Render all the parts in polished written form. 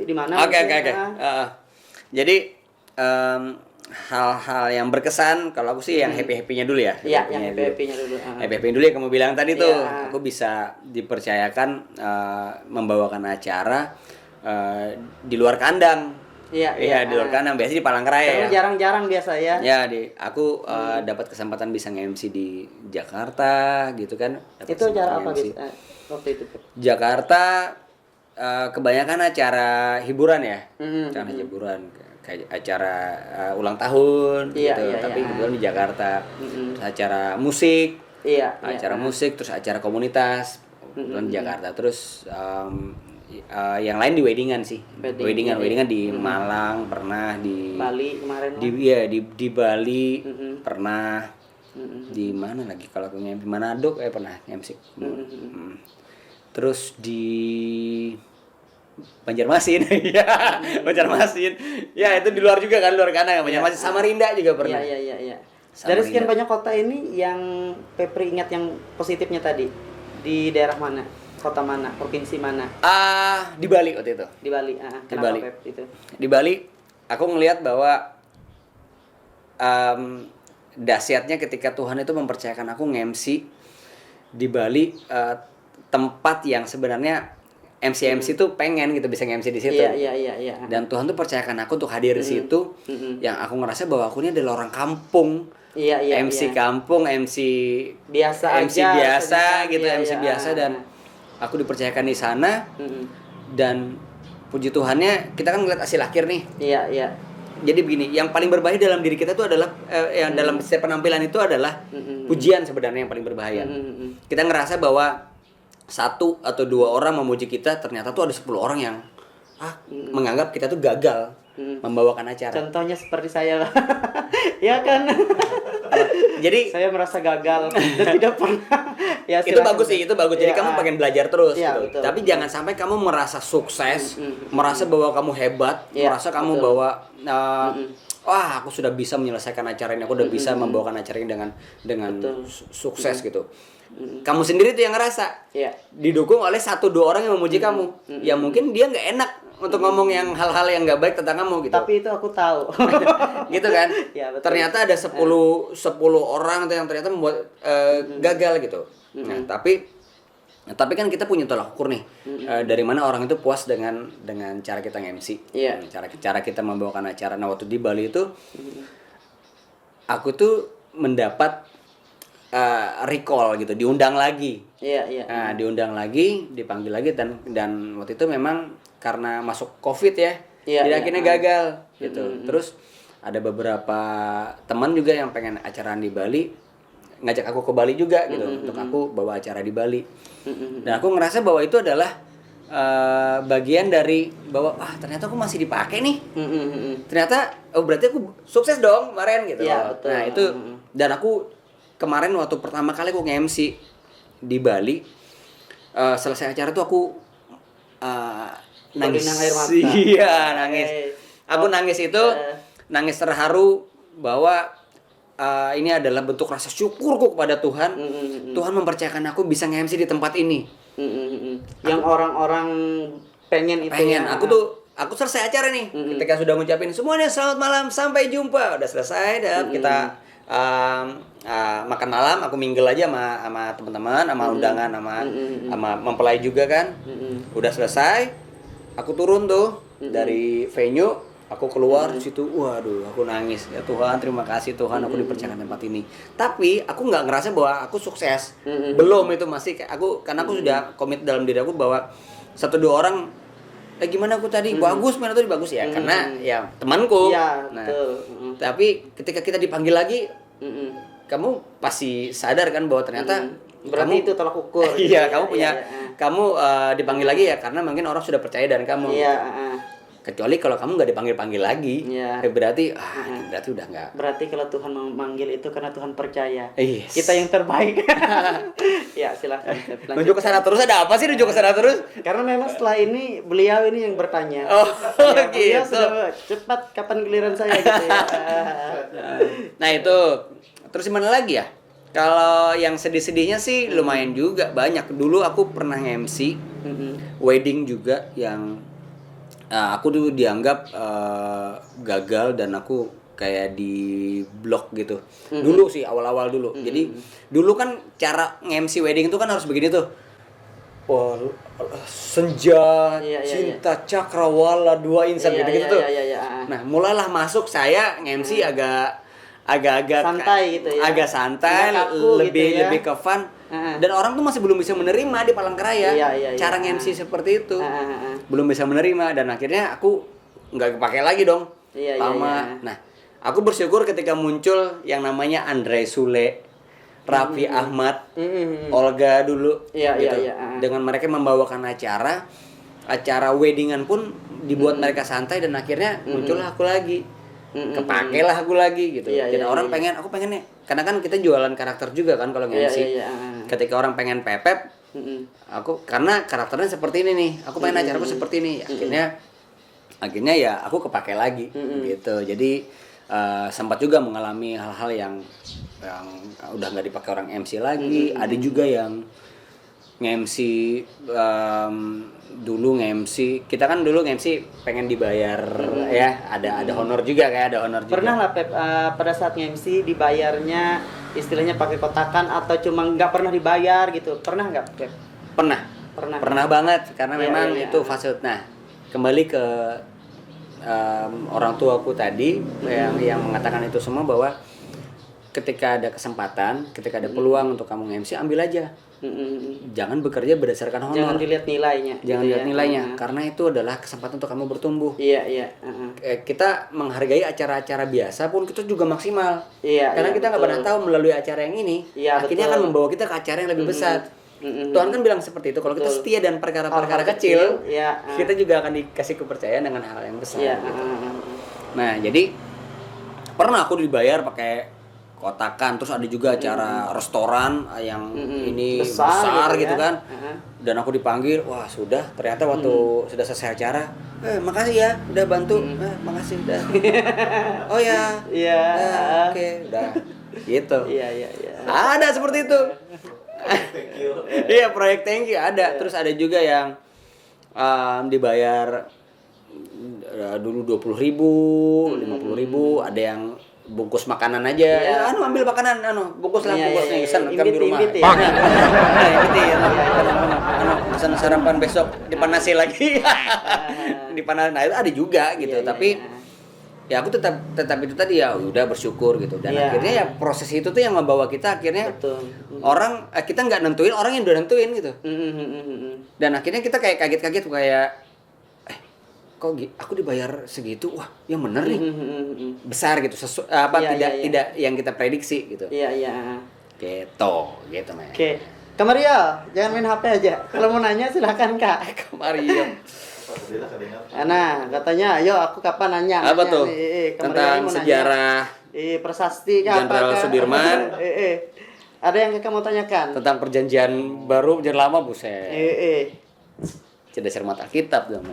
di mana? Oke. Nah. Jadi hal-hal yang berkesan kalau aku sih yang happy-happynya dulu ya. Iya, yang happy-happynya dulu. Happy dulu yang kamu bilang tadi tuh. Iya. Aku bisa dipercayakan membawakan acara di luar kandang. Iya, di luar kandang. Biasanya di Palangkaraya ya. Jarang-jarang biasa ya. Ya, aku dapat kesempatan bisa nge-MC di Jakarta gitu kan. Itu acara apa guys? Waktu itu? Jakarta kebanyakan acara hiburan ya. Acara hiburan kayak acara ulang tahun gitu, tapi kebetulan di Jakarta. Terus acara musik. Acara musik, terus acara komunitas kebetulan di Jakarta. Terus yang lain di weddingan sih. Weddingan di Malang, pernah di Bali kemarin. Di Bali pernah. Di mana lagi kalau aku nge-MC Manado pernah nge-MC. Terus di Banjarmasin. Ya, Banjarmasin. Ya, itu di luar juga kan, luar kanan. Banjarmasin, Samarinda juga pernah. Iya. Dari sekian banyak kota ini yang Pepri ingat yang positifnya tadi, di daerah mana? Kota mana? Provinsi mana? Di Bali waktu itu. Di Bali. Di Bali. Pep, itu? Di Bali aku ngelihat bahwa dahsyatnya ketika Tuhan itu mempercayakan aku nge-MC di Bali, tempat yang sebenarnya MC tuh pengen gitu bisa nge-MC di situ. Iya. Dan Tuhan tuh percayakan aku untuk hadir di situ, yang aku ngerasa bahwa aku ini adalah orang kampung. MC kampung, MC biasa MC aja, biasa gitu, MC biasa, dan aku dipercayakan di sana. Dan puji Tuhannya kita kan ngeliat hasil akhir nih. Iya. Jadi begini, yang paling berbahaya dalam diri kita itu adalah yang dalam setiap penampilan itu adalah pujian sebenarnya yang paling berbahaya. Kita ngerasa bahwa 1 atau 2 orang memuji kita, ternyata tuh ada 10 orang yang menganggap kita tuh gagal membawakan acara. Contohnya seperti saya lah. Ya kan? Jadi saya merasa gagal dan tidak pernah. Ya, itu bagus sih, itu bagus. Jadi kamu pengen belajar terus gitu. Betul. Tapi jangan sampai kamu merasa sukses, merasa bahwa kamu hebat, merasa kamu bahwa wah, aku sudah bisa menyelesaikan acara ini, aku udah bisa membawakan acara ini dengan sukses gitu. Kamu sendiri tuh yang ngerasa didukung oleh 1-2 orang yang memuji kamu. Ya mungkin dia nggak enak untuk ngomong yang hal-hal yang nggak baik tentang kamu gitu. Tapi itu aku tahu. Gitu kan? Ya, betul. Ternyata ada 10 orang yang ternyata membuat gagal gitu. Nah, tapi kan kita punya tolak ukur nih. Dari mana orang itu puas dengan cara kita nge-MC. Cara kita membawakan acara. Nah, waktu di Bali itu aku tuh mendapat recall gitu, diundang lagi. Nah, diundang lagi, dipanggil lagi, dan waktu itu memang karena masuk Covid ya. Jadi akhirnya gagal gitu. Terus ada beberapa teman juga yang pengen acaraan di Bali, ngajak aku ke Bali juga gitu, untuk aku bawa acara di Bali. Dan aku ngerasa bahwa itu adalah bagian dari bahwa ternyata aku masih dipakai nih. Ternyata berarti aku sukses dong kemarin gitu. Betul. Nah, itu dan aku kemarin waktu pertama kali aku nge-MC di Bali, selesai acara tuh aku nangis. Iya, nangis. Aku nangis itu nangis terharu bahwa ini adalah bentuk rasa syukurku kepada Tuhan. Tuhan mempercayakan aku bisa nge-MC di tempat ini. Yang orang-orang pengen itu. Aku selesai acara nih. Ketika sudah ngucapin semuanya selamat malam, sampai jumpa, udah selesai, kita makan malam, aku mingle aja sama teman-teman, sama undangan, sama mempelai juga kan. Udah selesai, aku turun tuh dari venue, aku keluar di situ, waduh, aku nangis. Ya Tuhan, terima kasih Tuhan, aku dipercayakan tempat ini. Tapi aku nggak ngerasa bahwa aku sukses. Belum, itu masih karena aku sudah komit dalam diri aku bahwa 1-2 orang gimana aku tadi bagus, mana tadi bagus ya, karena ya temanku. Nah, tapi ketika kita dipanggil lagi, kamu pasti sadar kan bahwa ternyata berarti kamu, itu tolak ukur. Iya, kamu punya kamu dipanggil lagi ya karena mungkin orang sudah percaya dan kamu. Kecuali kalau kamu nggak dipanggil lagi, berarti udah nggak. Berarti kalau Tuhan memanggil itu karena Tuhan percaya. Yes. Kita yang terbaik. Ya, silakan. Nuju ke sana terus, ada apa sih nuju ke sana terus? Karena memang setelah ini beliau ini yang bertanya. Gitu. Beliau sudah cepat kapan giliran saya gitu ya. Nah, itu. Terus gimana lagi ya? Kalau yang sedih-sedihnya sih lumayan juga banyak. Dulu aku pernah MC wedding juga yang aku dulu dianggap gagal dan aku kayak di blok gitu. Dulu sih awal-awal dulu. Jadi dulu kan cara nge-MC wedding itu kan harus begini tuh. Oh, senja, cinta, cakrawala, 2 insan gitu-gitu tuh. Nah, mulailah masuk saya nge-MC agak-agak santai gitu ya. Agak santai, lebih gitu ya. lebih ke fun. Dan orang tuh masih belum bisa menerima di Palangkaraya cara nge-MC seperti itu. Belum bisa menerima dan akhirnya aku nggak kepake lagi dong. Lama. Nah, aku bersyukur ketika muncul yang namanya Andre Sule, Raffi Ahmad, Olga dulu gitu. Dengan mereka membawakan acara weddingan pun dibuat mereka santai dan akhirnya muncullah aku lagi. Kepakailah aku lagi gitu. Dan orang pengen, aku pengen nih. Karena kan kita jualan karakter juga kan kalau nge-MC. Ketika orang pengen pepep, aku karena karakternya seperti ini nih. Aku pengen acaraku seperti ini. Akhirnya ya aku kepakai lagi gitu. Jadi sempat juga mengalami hal-hal yang udah nggak dipakai orang MC lagi. Ada juga yang nge-MC dulu nge-MC, kita kan dulu nge-MC pengen dibayar ya, ada honor juga kayak ada honor juga. Pernah lah Pep, pada saat nge-MC dibayarnya istilahnya pakai kotakan atau cuma nggak pernah dibayar gitu, pernah nggak Pep? Pernah banget karena memang itu fase. Nah, kembali ke orang tuaku tadi yang mengatakan itu semua bahwa ketika ada kesempatan, ketika ada peluang untuk kamu nge-MC, ambil aja. Jangan bekerja berdasarkan honor. Jangan dilihat nilainya. Karena itu adalah kesempatan untuk kamu bertumbuh. Iya. Kita menghargai acara-acara biasa pun kita juga maksimal. Karena kita nggak pernah tahu melalui acara yang ini, akhirnya akan membawa kita ke acara yang lebih besar. Tuhan kan bilang seperti itu. Kalau kita setia dan perkara-perkara kecil, kita juga akan dikasih kepercayaan dengan hal yang besar. Gitu. Nah, jadi pernah aku dibayar pakai kotakan, terus ada juga acara restoran yang ini besar gitu kan. Dan aku dipanggil, wah sudah, ternyata waktu sudah selesai acara, makasih ya udah bantu, makasih udah. Oh ya, oke, udah, gitu. Iya. Ada seperti itu. Iya, proyek thank you ada. Terus ada juga yang dibayar dulu 20.000, 50.000, ada yang bungkus makanan aja. Ambil makanan, bungkus bungkusnya pesan kan di rumah. Pesan sarapan besok dipanasi lagi. Dipanas. Nah, itu ada juga gitu. Tapi ya aku tetap itu tadi ya udah bersyukur gitu. Dan akhirnya ya proses itu tuh yang membawa kita akhirnya orang kita nggak nentuin, orang yang udah nentuin gitu. Dan akhirnya kita kayak kaget-kaget kayak kok aku dibayar segitu, wah yang bener nih, besar gitu, tidak yang kita prediksi gitu. Gitu men. Oke, Kak Mario, jangan main HP aja. Kalau mau nanya silakan Kak. Kak Mario. Nah, katanya, ayo aku kapan nanya? Apa tuh? Tentang sejarah. Prasasti Jenderal Sudirman. Ada yang Kakak mau tanyakan? Tentang perjanjian baru, perjanjian lama, buset. Cerdas cermat Alkitab dong.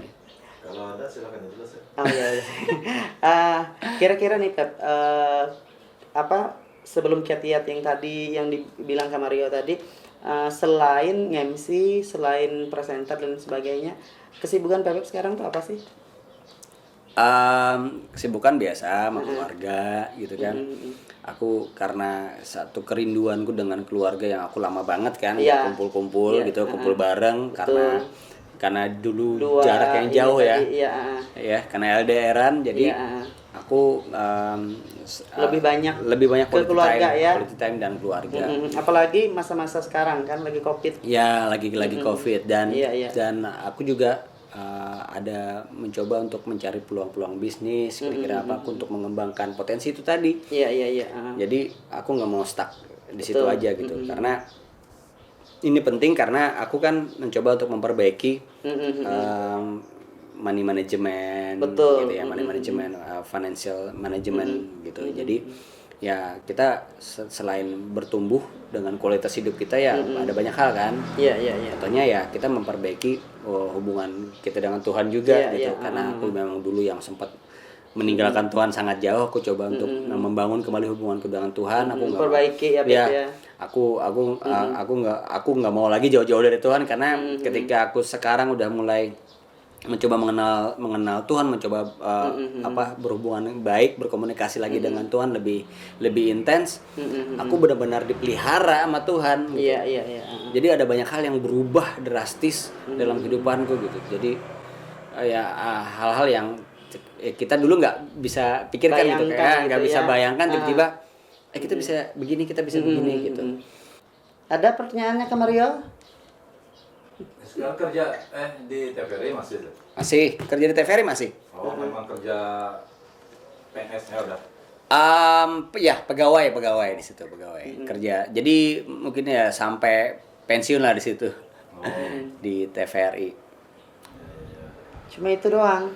Kalau ada silakan dulu sih. Oh iya. Kira-kira nih Pep, sebelum kiat-kiat yang tadi yang dibilang Kak Mario tadi, selain MC, selain presenter dan sebagainya, kesibukan Pep sekarang tuh apa sih? Kesibukan biasa sama keluarga gitu kan. Aku karena satu kerinduanku dengan keluarga yang aku lama banget kan, kumpul-kumpul gitu, kumpul bareng karena dulu jarak yang jauh ya, karena LDRan, jadi aku lebih banyak ke keluarga quality time dan keluarga. Apalagi masa-masa sekarang kan lagi COVID. Ya lagi COVID dan aku juga ada mencoba untuk mencari peluang-peluang bisnis, kira-kira apa aku untuk mengembangkan potensi itu tadi. Jadi aku nggak mau stuck di situ aja gitu, karena ini penting karena aku kan mencoba untuk memperbaiki money management, gitu ya, money management, financial management gitu. Jadi ya kita selain bertumbuh dengan kualitas hidup kita ya ada banyak hal kan. Contohnya ya kita memperbaiki hubungan kita dengan Tuhan juga gitu. Karena aku memang dulu yang sempat meninggalkan Tuhan sangat jauh, aku coba untuk membangun kembali hubunganku dengan Tuhan. Aku memperbaiki aku nggak mau lagi jauh-jauh dari Tuhan karena ketika aku sekarang udah mulai mencoba mengenal Tuhan, mencoba apa berhubungan baik, berkomunikasi lagi dengan Tuhan lebih intens. Aku benar-benar dipelihara sama Tuhan. Gitu. Iya. Jadi ada banyak hal yang berubah drastis dalam kehidupanku gitu. Jadi hal-hal yang kita dulu nggak bisa pikirkan gitu, kayak nggak bisa bayangkan tiba-tiba kita bisa begini, kita bisa begini gitu. Ada pertanyaannya ke Mario? Sekarang kerja di TVRI masih tuh? Masih kerja di TVRI masih. Oh, memang kerja PNS-nya udah. Ya pegawai di situ pegawai kerja. Jadi mungkin ya sampai pensiun lah di situ di TVRI. Cuma itu doang.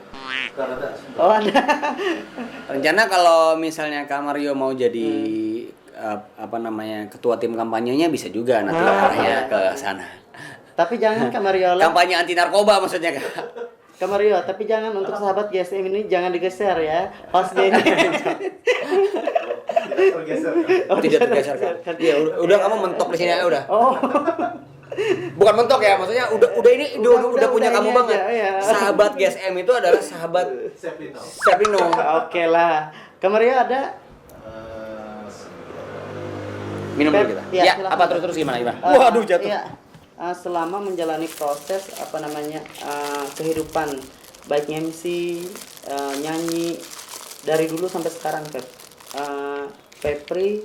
Sekarang ada. Oh ada. Rencana kalau misalnya Kak Mario mau jadi ketua tim kampanyenya bisa juga nanti arahnya ke sana. Tapi jangan Kak Mario Kampanye anti narkoba maksudnya Kak. Kak Mario, tapi jangan untuk sahabat GSM ini jangan digeser ya. Hostnya ini. Tergeser kan? Tidak tergeser Kak. Ya udah kamu mentok di sini aja udah. Oh. Bukan mentok ya, maksudnya udah ini udah punya kamu ini banget. aja, ya. Sahabat GSM itu adalah sahabat Sepino. Sepino. Oke lah. Kak Mario ada Minum dulu kita. Ya, Ya, silakan. apa terus gimana? Waduh jatuh. Iya. Selama menjalani proses kehidupan baik MC, nyanyi dari dulu sampai sekarang Pep. Pepri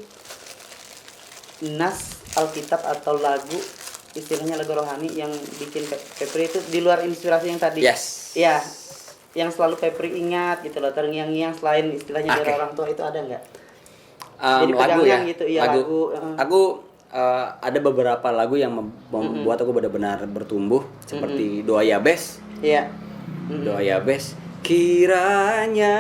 nas Alkitab atau lagu istilahnya lagu rohani yang bikin Pepri itu di luar inspirasi yang tadi. Yes. Iya. Yang selalu Pepri ingat gitu loh, terngiang-ngiang selain istilahnya dari orang tua itu ada nggak? Jadi Lagu ya. gitu, iya, lagu. Aku ada beberapa lagu yang membuat aku benar-benar bertumbuh seperti Doa Yabes. Iya. Doa Yabes. Kiranya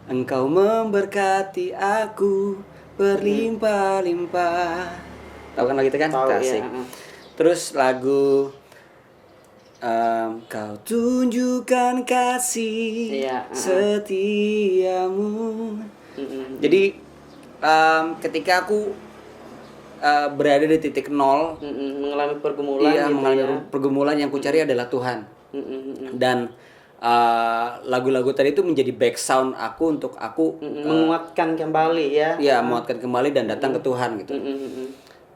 Engkau memberkati aku berlimpah-limpah. Tahu kan lagu itu kan? Tahu, Asik. iya. Terus lagu Kau tunjukkan kasih Iya, setiamu. Jadi ketika aku berada di titik nol, mengalami pergumulan iya, gitu mengalami ya. pergumulan yang ku cari adalah Tuhan. Dan lagu-lagu tadi itu menjadi back sound aku untuk aku menguatkan kembali ya. ya menguatkan kembali dan datang ke Tuhan gitu.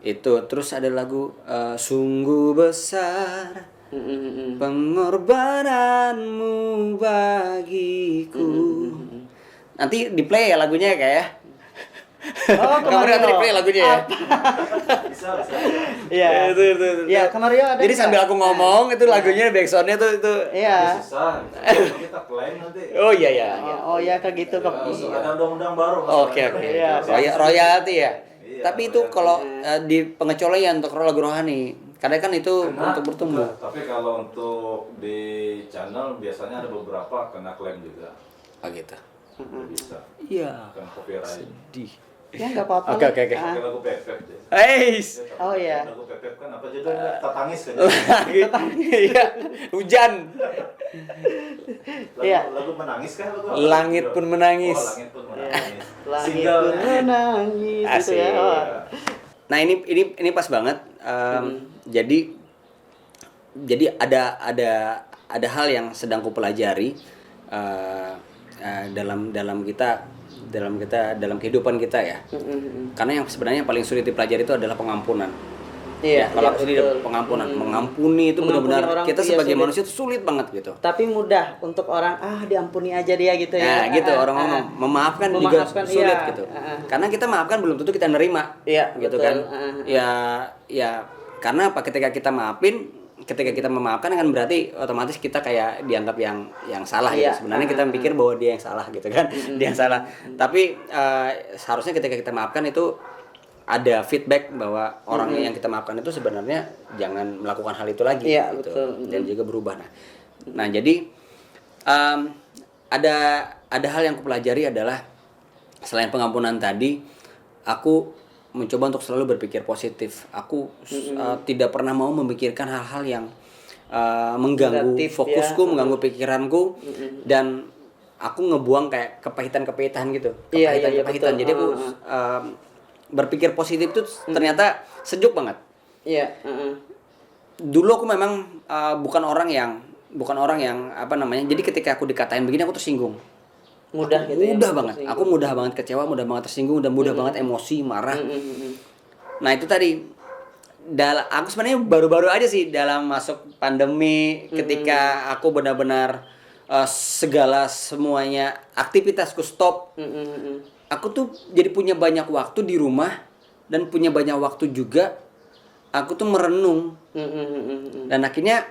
Itu terus ada lagu sungguh besar pengorbananmu bagiku. Nanti di play ya lagunya ya kayak. Oh, Kamu nanti di play lagunya ya. Bisa. Iya. Itu. Iya, Kamario ada. Jadi sambil aku ngomong itu lagunya backsoundnya tuh itu. Iya. Susah. Kita klaim nanti. Oh iya. Oh ya kayak gitu Ya, ada undang-undang baru. Oke. Iya. Royalti ya. Iya, Tapi itu kalau di pengecualian untuk lagu rohani, karena kan itu untuk bertumbuh. Tapi kalau untuk di channel biasanya ada beberapa kena klaim juga. Oh gitu. Bisa. Iya. Kena copyright. Di. Ya enggak apa-apa. Oke. Pakai lagu Pepep deh. Eis. Oh, iya. Lagu Pepep kan apa judulnya? Tetangis kan. Iya. Hujan. Iya. Lagu menangis kan lagu apa? Langit pun menangis. Oh, langit pun menangis. Langit Single. pun menangis gitu Asik. ya. Oh. Nah ini pas banget. Jadi ada hal yang sedang kupelajari dalam kehidupan kita ya. Karena yang sebenarnya paling sulit dipelajari itu adalah pengampunan. Iya, Kalau iya, aku betul. pengampunan, mengampuni itu Mengampuni benar-benar orang kita tuh ya sebagai sulit. manusia itu sulit banget gitu. Tapi mudah untuk orang diampuni aja dia gitu ya. Nah, gitu orang ngomong memaafkan juga Memaafkan, sulit iya. gitu. Karena kita maafkan belum tentu kita nerima. Iya, gitu betul. kan. Ya karena apa ketika kita memaafkan kan berarti otomatis kita kayak dianggap yang salah Iya. gitu. Sebenarnya kita pikir bahwa dia yang salah gitu kan. Dia yang salah. Tapi seharusnya ketika kita maafkan itu ada feedback bahwa orang yang kita maafkan itu sebenarnya jangan melakukan hal itu lagi Iya, gitu. betul. Dan juga berubah. Nah, jadi ada hal yang kupelajari adalah selain pengampunan tadi, aku mencoba untuk selalu berpikir positif. Aku tidak pernah mau memikirkan hal-hal yang mengganggu Negatif, fokusku, ya. mengganggu pikiranku, dan aku ngebuang kayak kepahitan-kepahitan gitu. Iya, Kepahitan-kepahitan. betul. Jadi aku berpikir positif tuh ternyata sejuk banget. Iya. Dulu aku memang bukan orang yang bukan orang yang apa namanya. Jadi ketika aku dikatain begini aku tersinggung. Mudah gitu ya. Mudah banget. Aku mudah banget kecewa, mudah banget tersinggung dan mudah banget emosi, marah. Nah, itu tadi aku sebenarnya baru-baru aja sih dalam masuk pandemi ketika aku benar-benar segala semuanya aktivitasku stop. Aku tuh jadi punya banyak waktu di rumah dan punya banyak waktu juga aku tuh merenung. Dan akhirnya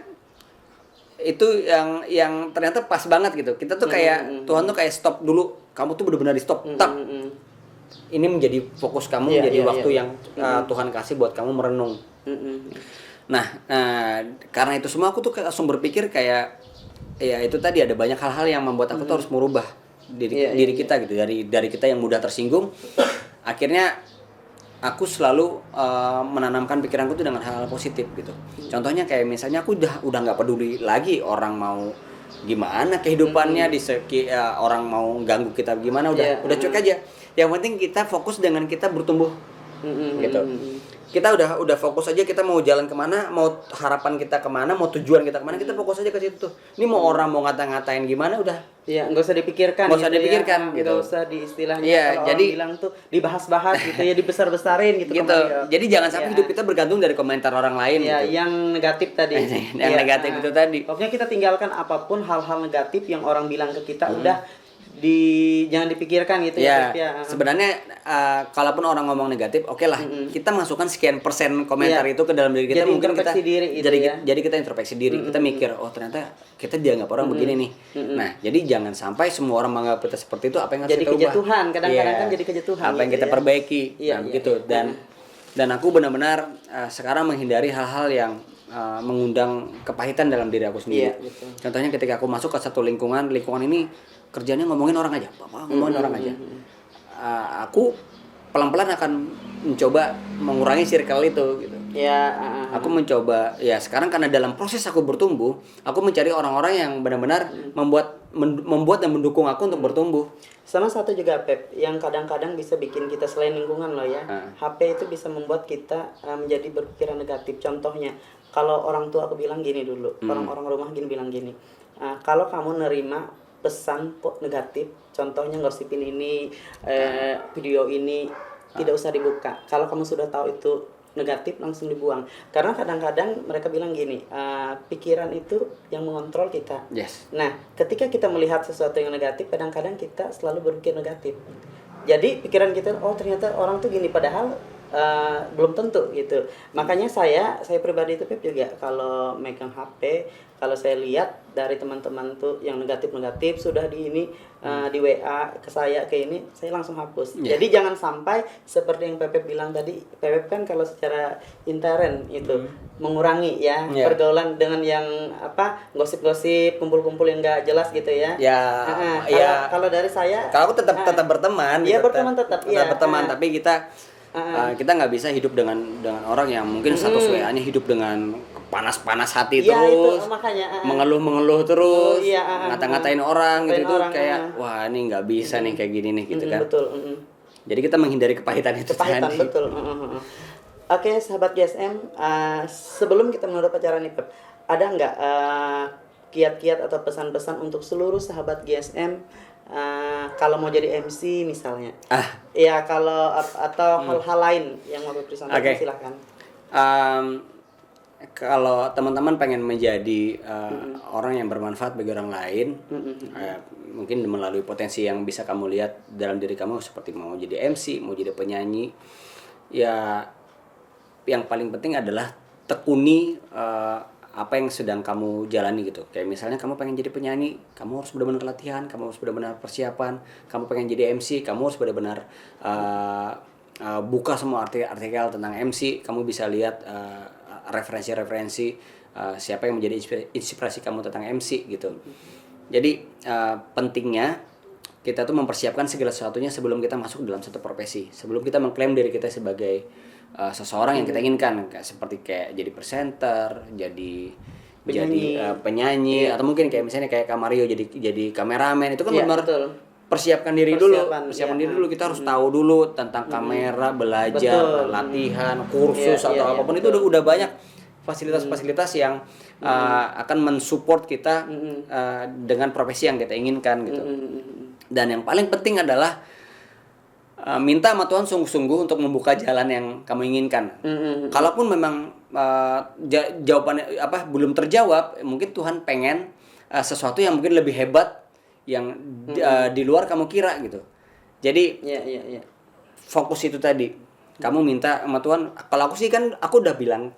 itu yang ternyata pas banget gitu. Kita tuh kayak Tuhan tuh kayak stop dulu. Kamu tuh benar-benar di stop. Tak. Ini menjadi fokus kamu, menjadi waktu yang Tuhan kasih buat kamu merenung. Nah, karena itu semua aku tuh langsung berpikir kayak ya itu tadi ada banyak hal-hal yang membuat aku tuh harus merubah diri kita gitu, dari kita yang mudah tersinggung. Akhirnya aku selalu menanamkan pikiranku tuh dengan hal-hal positif gitu. Contohnya kayak misalnya aku udah nggak peduli lagi orang mau gimana kehidupannya orang mau ganggu kita gimana, udah cuek aja. Yang penting kita fokus dengan kita bertumbuh gitu. Kita udah fokus aja, kita mau jalan kemana, mau harapan kita kemana, mau tujuan kita kemana, kita fokus aja ke situ tuh. Ini mau orang mau ngata-ngatain gimana udah. Iya, nggak usah dipikirkan. Nggak usah dipikirkan gitu. Nggak usah di istilahnya kalau jadi orang bilang tuh dibahas-bahas gitu ya, dibesar-besarin gitu. Jadi jangan sampai hidup kita bergantung dari komentar orang lain. Iya, gitu. yang negatif tadi. yang negatif itu tadi. Pokoknya kita tinggalkan apapun hal-hal negatif yang orang bilang ke kita, udah jangan dipikirkan gitu ya. Sebenarnya kalaupun orang ngomong negatif, oke lah, kita masukkan sekian persen komentar itu ke dalam diri kita. Jadi mungkin kita diri jadi kita introspeksi diri, kita mikir, oh ternyata kita dianggap orang begini nih. Nah, jadi jangan sampai semua orang menganggap kita seperti itu. Apa yang harus jadi kita ubah? kejatuhan, kadang-kadang kan jadi kejatuhan. Apa yang kita perbaiki, begitu. Dan aku benar-benar sekarang menghindari hal-hal yang mengundang kepahitan dalam diri aku sendiri. Contohnya ketika aku masuk ke satu lingkungan ini kerjanya ngomongin orang aja, ngomongin orang aja. Aku pelan-pelan akan mencoba mengurangi circle itu gitu. Aku mencoba sekarang karena dalam proses aku bertumbuh, aku mencari orang-orang yang benar-benar membuat dan mendukung aku untuk bertumbuh. Sama satu juga Pep, yang kadang-kadang bisa bikin kita selain lingkungan loh ya. HP itu bisa membuat kita menjadi berpikiran negatif. Contohnya, kalau orang tua aku bilang gini dulu, orang-orang rumah bilang gini. Kalau kamu nerima pesan negatif, contohnya gosipin ini, video ini, tidak usah dibuka. Kalau kamu sudah tahu itu negatif, langsung dibuang. Karena kadang-kadang mereka bilang gini, pikiran itu yang mengontrol kita. Nah, ketika kita melihat sesuatu yang negatif, kadang-kadang kita selalu berpikir negatif. Jadi pikiran kita, oh ternyata orang tuh gini, padahal belum tentu gitu. Makanya saya pribadi itu Pep juga kalau megang HP, kalau saya lihat dari teman-teman tuh yang negatif sudah di di WA ke saya ke ini, saya langsung hapus. Jadi jangan sampai seperti yang Pepe bilang tadi. Pepe kan kalau secara intern itu mengurangi pergaulan dengan yang gosip-gosip, kumpul-kumpul yang nggak jelas gitu ya. Kalau dari saya, kalau aku tetap berteman. Iya, berteman tetap berteman, tapi kita nggak bisa hidup dengan orang yang mungkin status WA-nya hidup dengan panas hati terus, itu, makanya, mengeluh terus, ngata-ngatain orang gitu orang, kayak wah ini nggak bisa nih kayak gini nih gitu kan. Betul. Jadi kita menghindari kepahitan itu tadi. Betul. Oke, sahabat GSM, sebelum kita menutup acara nih Pep, ada nggak kiat-kiat atau pesan-pesan untuk seluruh sahabat GSM? Kalau mau jadi MC misalnya, ya kalau atau hal-hal lain yang mau Pep sampaikan, silahkan. Kalau teman-teman pengen menjadi orang yang bermanfaat bagi orang lain, mungkin melalui potensi yang bisa kamu lihat dalam diri kamu, seperti mau jadi MC, mau jadi penyanyi, ya yang paling penting adalah tekuni apa yang sedang kamu jalani gitu. Kayak misalnya kamu pengen jadi penyanyi, kamu harus benar-benar latihan, kamu harus benar-benar persiapan. Kamu pengen jadi MC, kamu harus benar-benar buka semua artikel tentang MC. Kamu bisa lihat referensi-referensi siapa yang menjadi inspirasi kamu tentang MC gitu. Jadi pentingnya kita tuh mempersiapkan segala sesuatunya sebelum kita masuk dalam satu profesi, sebelum kita mengklaim diri kita sebagai seseorang yang kita inginkan, seperti kayak jadi presenter, jadi penyanyi, atau mungkin kayak misalnya kayak Kak Mario jadi kameramen. Itu kan benar persiapkan diri dulu. Kita harus tahu dulu tentang kamera, belajar, latihan, kursus atau apapun itu udah banyak. fasilitas-fasilitas yang akan mensupport kita dengan profesi yang kita inginkan gitu. Dan yang paling penting adalah minta sama Tuhan sungguh-sungguh untuk membuka jalan yang kamu inginkan. Kalaupun memang jawabannya belum terjawab, mungkin Tuhan pengen sesuatu yang mungkin lebih hebat yang di luar kamu kira gitu. Jadi fokus itu tadi. Kamu minta sama Tuhan. Kalau aku sih kan aku udah bilang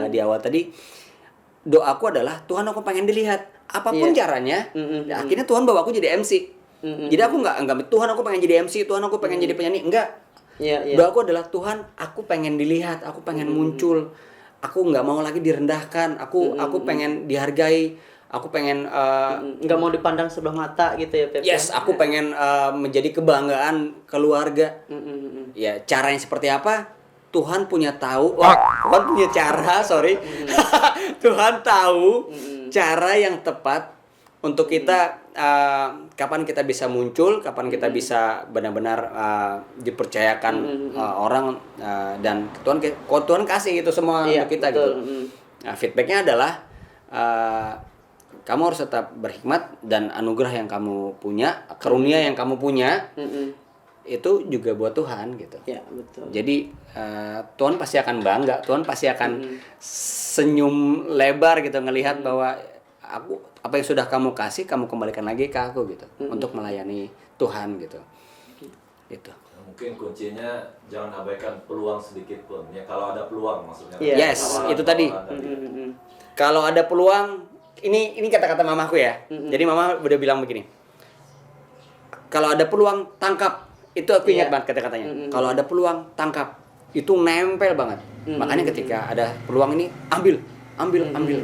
di awal tadi, doaku adalah Tuhan aku pengen dilihat apapun caranya. Akhirnya Tuhan bawa aku jadi MC. Jadi aku enggak Tuhan aku pengen jadi MC, Tuhan aku pengen jadi penyanyi, enggak. Doaku adalah Tuhan aku pengen dilihat, aku pengen muncul. Aku enggak mau lagi direndahkan, aku pengen dihargai, aku pengen nggak mau dipandang sebelah mata gitu ya, Pep. Yes, aku pengen menjadi kebanggaan keluarga. Ya, caranya seperti apa? Tuhan punya tahu. Tuhan punya cara, sorry. Tuhan tahu cara yang tepat untuk kita kapan kita bisa muncul, kapan kita bisa benar-benar dipercayakan orang dan Tuhan kasih itu semua untuk kita gitu. Nah, feedbacknya adalah kamu harus tetap berhikmat dan anugerah yang kamu punya, karunia yang kamu punya itu juga buat Tuhan gitu. Ya, betul. Jadi Tuhan pasti akan bangga, Tuhan pasti akan senyum lebar gitu ngelihat bahwa apa yang sudah kamu kasih kamu kembalikan lagi ke aku gitu untuk melayani Tuhan gitu. Itu. Mungkin kuncinya jangan abaikan peluang sedikit pun. Ya kalau ada peluang maksudnya. Yes, itu tadi. Kalau ada peluang, ini kata-kata mamaku ya. Jadi mama udah bilang begini. Kalau ada peluang tangkap. Itu aku ingat banget kata-katanya. Kalau ada peluang tangkap. Itu nempel banget. Makanya ketika ada peluang ini ambil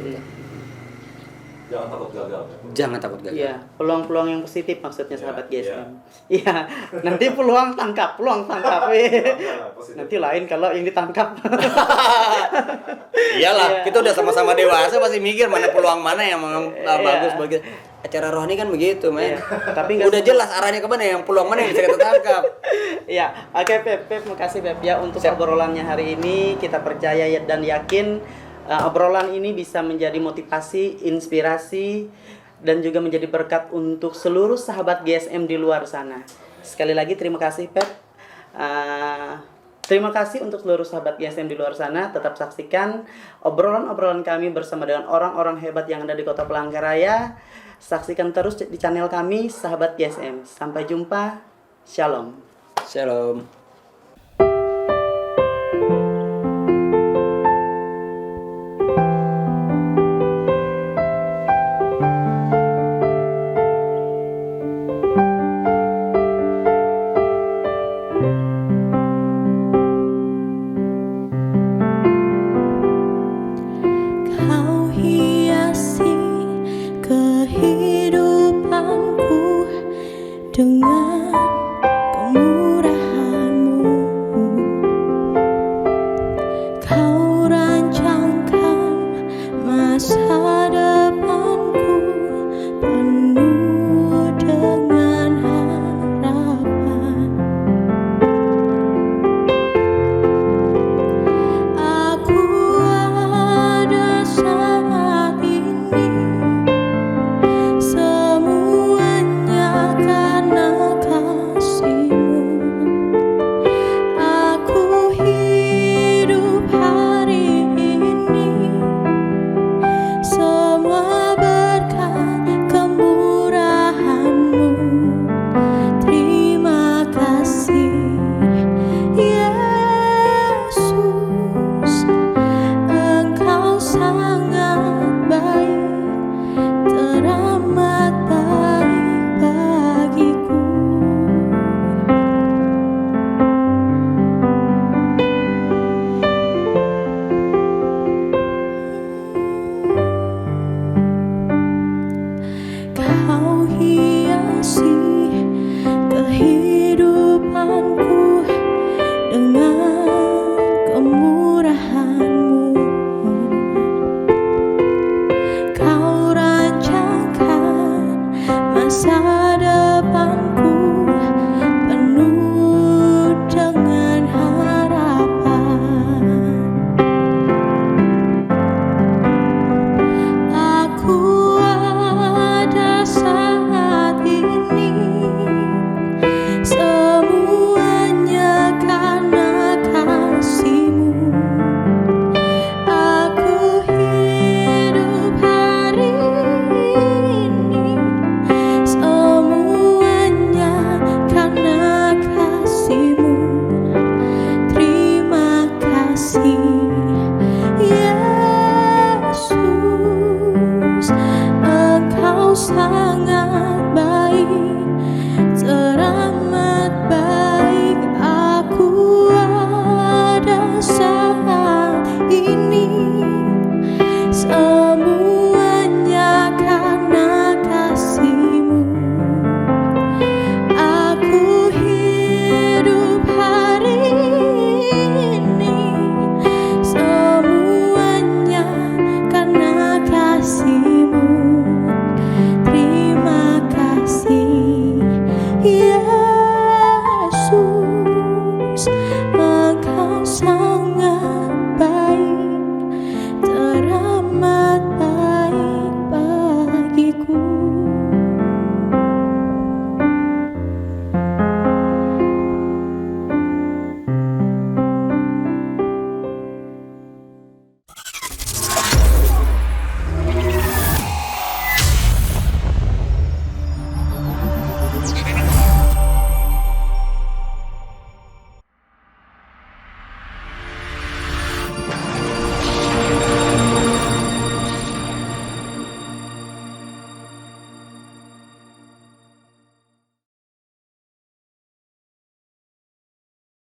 gitu. Jangan takut gagal. Jangan takut gagal. Iya, peluang-peluang yang positif maksudnya sahabat GSM. Iya, nanti peluang tangkap. Nanti lain kalau yang ditangkap. Iyalah, kita udah sama-sama dewasa pasti mikir mana peluang mana yang bagus bagi acara rohani kan begitu, men. Tapi udah jelas arahnya ke mana, yang peluang mana yang bisa kita tangkap. Iya, oke Pep, makasih Pep ya untuk obrolannya hari ini. Kita percaya dan yakin obrolan ini bisa menjadi motivasi, inspirasi, dan juga menjadi berkat untuk seluruh sahabat GSM di luar sana. Sekali lagi terima kasih Pep. Terima kasih untuk seluruh sahabat GSM di luar sana. Tetap saksikan obrolan-obrolan kami bersama dengan orang-orang hebat yang ada di Kota Palangkaraya. Saksikan terus di channel kami Sahabat GSM. Sampai jumpa. Shalom. Shalom. Masa depan